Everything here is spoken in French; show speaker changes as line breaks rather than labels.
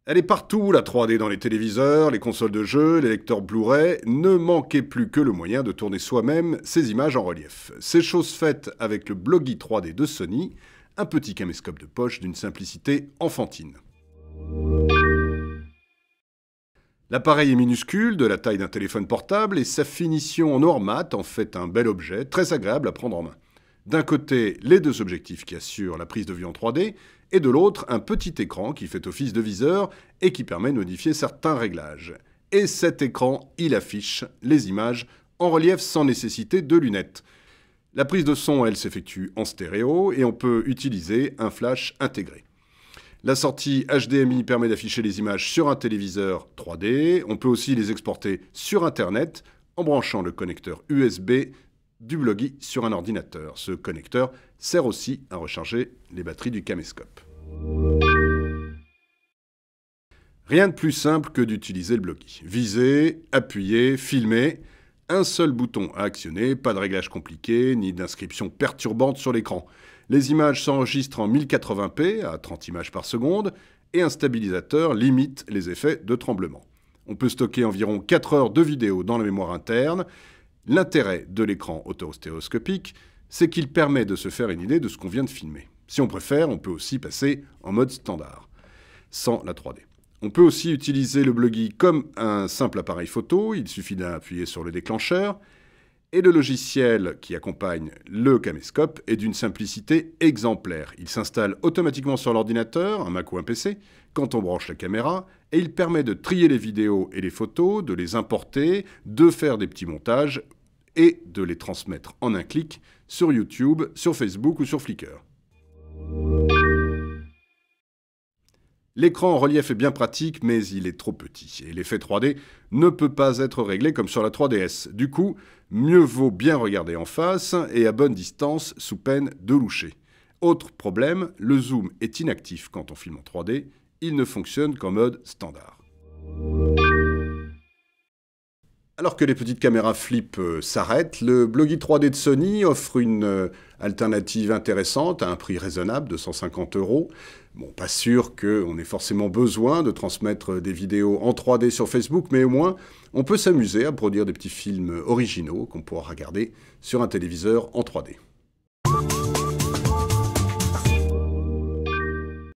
Elle est partout, la 3D dans les téléviseurs, les consoles de jeux, les lecteurs Blu-ray. Ne manquait plus que le moyen de tourner soi-même ces images en relief. C'est chose faite avec le Blogi 3D de Sony, un petit caméscope de poche d'une simplicité enfantine. L'appareil est minuscule, de la taille d'un téléphone portable, et sa finition en or mat en fait un bel objet, très agréable à prendre en main. D'un côté, les deux objectifs qui assurent la prise de vue en 3D, et de l'autre, un petit écran qui fait office de viseur et qui permet de modifier certains réglages. Et cet écran, il affiche les images en relief sans nécessité de lunettes. La prise de son, elle, s'effectue en stéréo et on peut utiliser un flash intégré. La sortie HDMI permet d'afficher les images sur un téléviseur 3D. On peut aussi les exporter sur Internet en branchant le connecteur USB du Blogi sur un ordinateur. Ce connecteur sert aussi à recharger les batteries du caméscope. Rien de plus simple que d'utiliser le Blogi. Viser, appuyer, filmer. Un seul bouton à actionner, pas de réglage compliqué, ni d'inscription perturbante sur l'écran. Les images s'enregistrent en 1080p à 30 images par seconde et un stabilisateur limite les effets de tremblement. On peut stocker environ 4 heures de vidéo dans la mémoire interne. L'intérêt de l'écran autostéréoscopique, c'est qu'il permet de se faire une idée de ce qu'on vient de filmer. Si on préfère, on peut aussi passer en mode standard, sans la 3D. On peut aussi utiliser le Blogi comme un simple appareil photo, il suffit d'appuyer sur le déclencheur, et le logiciel qui accompagne le caméscope est d'une simplicité exemplaire. Il s'installe automatiquement sur l'ordinateur, un Mac ou un PC, quand on branche la caméra, et il permet de trier les vidéos et les photos, de les importer, de faire des petits montages et de les transmettre en un clic sur YouTube, sur Facebook ou sur Flickr. L'écran en relief est bien pratique, mais il est trop petit, et l'effet 3D ne peut pas être réglé comme sur la 3DS. Du coup, mieux vaut bien regarder en face et à bonne distance sous peine de loucher. Autre problème, le zoom est inactif quand on filme en 3D, il ne fonctionne qu'en mode standard. Alors que les petites caméras flip s'arrêtent, le Blogi 3D de Sony offre une alternative intéressante à un prix raisonnable de 150 €. Bon, pas sûr qu'on ait forcément besoin de transmettre des vidéos en 3D sur Facebook, mais au moins, on peut s'amuser à produire des petits films originaux qu'on pourra regarder sur un téléviseur en 3D.